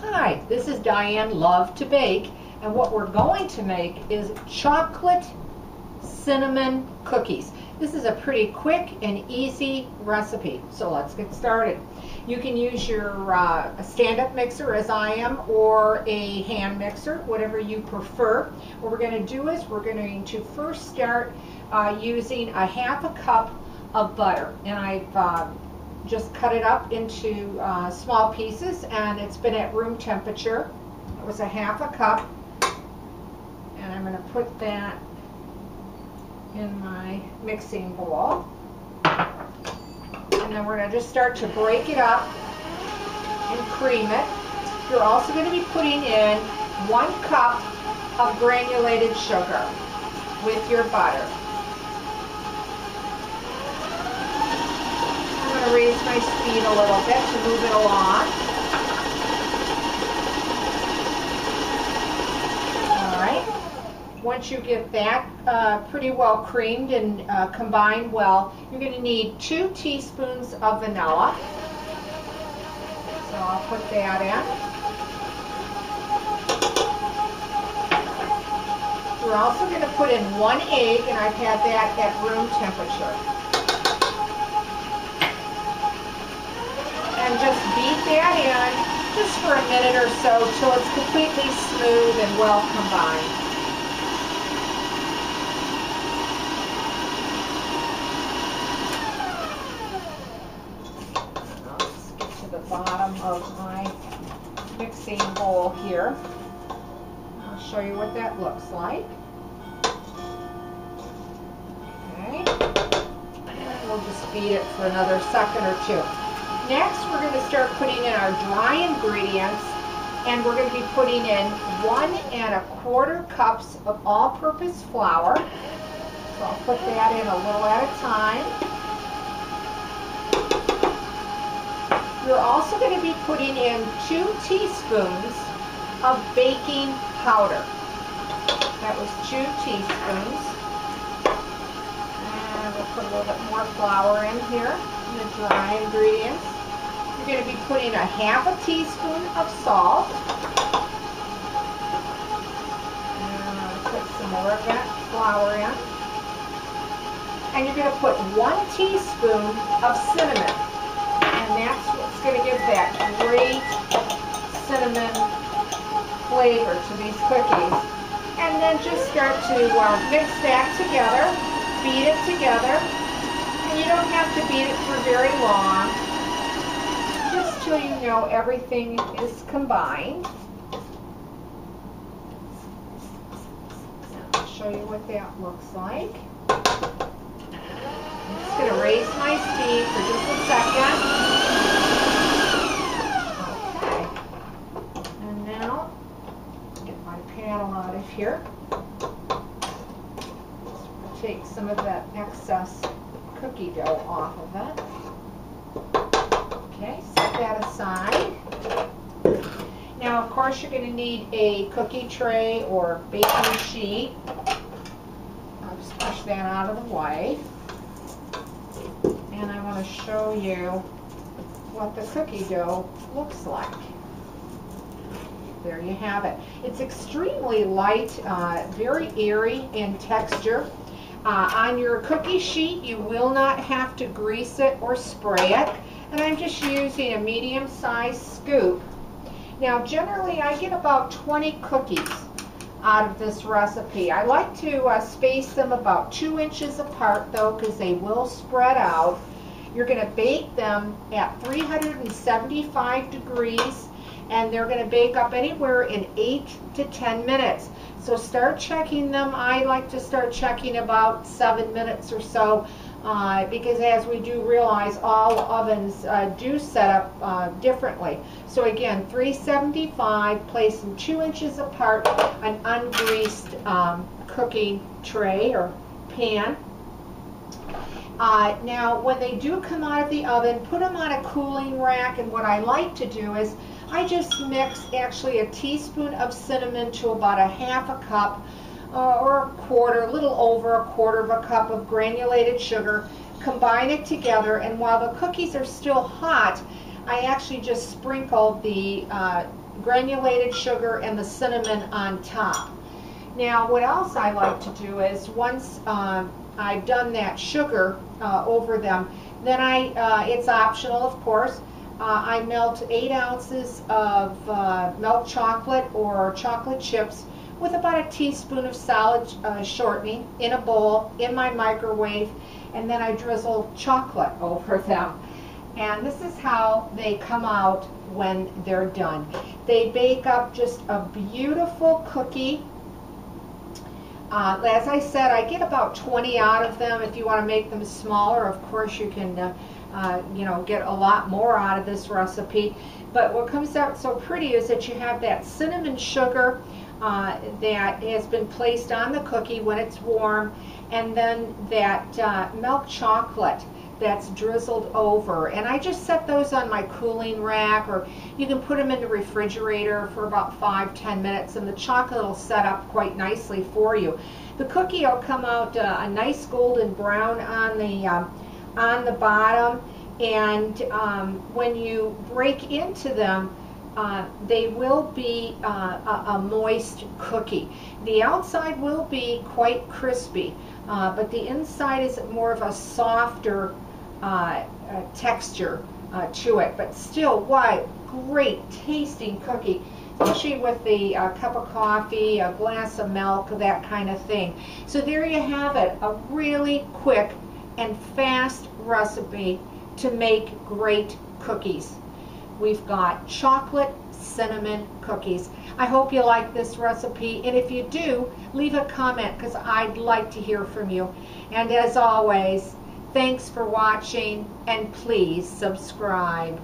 Hi, this is Diane Lovetobake, and what we're going to make is chocolate cinnamon cookies. This is a pretty quick and easy recipe, so let's get started. You can use your stand-up mixer as I am, or a hand mixer, whatever you prefer. What we're going to do is we're going to first start using a half a cup of butter, and I've just cut it up into small pieces, and it's been at room temperature. It was a half a cup, and I'm going to put that in my mixing bowl, and then we're going to just start to break it up and cream it. You're also going to be putting in 1 cup of granulated sugar with your butter. I'm going to raise my speed a little bit to move it along. All right. Once you get that pretty well creamed and combined well, you're going to need 2 teaspoons of vanilla. So I'll put that in. We're also going to put in 1 egg, and I've had that at room temperature. And just beat that in just for a minute or so till it's completely smooth and well combined. Let's get to the bottom of my mixing bowl here. I'll show you what that looks like. Okay. And we'll just beat it for another second or two. Next, we're going to start putting in our dry ingredients, and we're going to be putting in 1 1/4 cups of all-purpose flour. So I'll put that in a little at a time. You're also going to be putting in 2 teaspoons of baking powder. That was 2 teaspoons. And we'll put a little bit more flour in here, in the dry ingredients. You're going to be putting a half a teaspoon of salt. And I'm going to put some more of that flour in. And you're going to put 1 teaspoon of cinnamon. And that's what's going to give that great cinnamon flavor to these cookies. And then just start to mix that together, beat it together. And you don't have to beat it for very long, just till you know everything is combined. I'll show you what that looks like. I'm just going to raise my speed for just a second. Okay. And now, get my panel out of here. Take some of that excess cookie dough off of it. Okay, set that aside. Now, of course, you're going to need a cookie tray or baking sheet. I'll just push that out of the way. And I want to show you what the cookie dough looks like. There you have it. It's extremely light, very airy in texture. On your cookie sheet, you will not have to grease it or spray it. And I'm just using a medium-sized scoop. Now, generally, I get about 20 cookies out of this recipe. I like to space them about 2 inches apart, though, because they will spread out. You're going to bake them at 375 degrees, and they're going to bake up anywhere in 8 to 10 minutes. So start checking them. I like to start checking about 7 minutes or so, because as we do realize, all ovens do set up differently. So again, 375, place them 2 inches apart, an ungreased cooking tray or pan. Now, when they do come out of the oven, put them on a cooling rack, and what I like to do is I just mix actually a teaspoon of cinnamon to about a half a cup or a quarter, a little over a quarter of a cup of granulated sugar, combine it together, and while the cookies are still hot, I actually just sprinkle the granulated sugar and the cinnamon on top. Now what else I like to do is once I've done that sugar over them, then it's optional of course, I melt 8 ounces of milk chocolate or chocolate chips with about a teaspoon of solid shortening in a bowl in my microwave, and then I drizzle chocolate over them. And this is how they come out when they're done. They bake up just a beautiful cookie. As I said, I get about 20 out of them. If you want to make them smaller, of course you can get a lot more out of this recipe. But what comes out so pretty is that you have that cinnamon sugar that has been placed on the cookie when it's warm, and then that milk chocolate that's drizzled over. And I just set those on my cooling rack, or you can put them in the refrigerator for about 5-10 minutes, and the chocolate will set up quite nicely for you. The cookie will come out a nice golden brown on the bottom, and when you break into them, they will be a moist cookie. The outside will be quite crispy, but the inside is more of a softer texture to it. But still, what great tasting cookie, especially with the cup of coffee, a glass of milk, that kind of thing. So there you have it, a really quick and fast recipe to make great cookies. We've got chocolate cinnamon cookies. I hope you like this recipe, and if you do, leave a comment because I'd like to hear from you. And as always, thanks for watching, and please subscribe.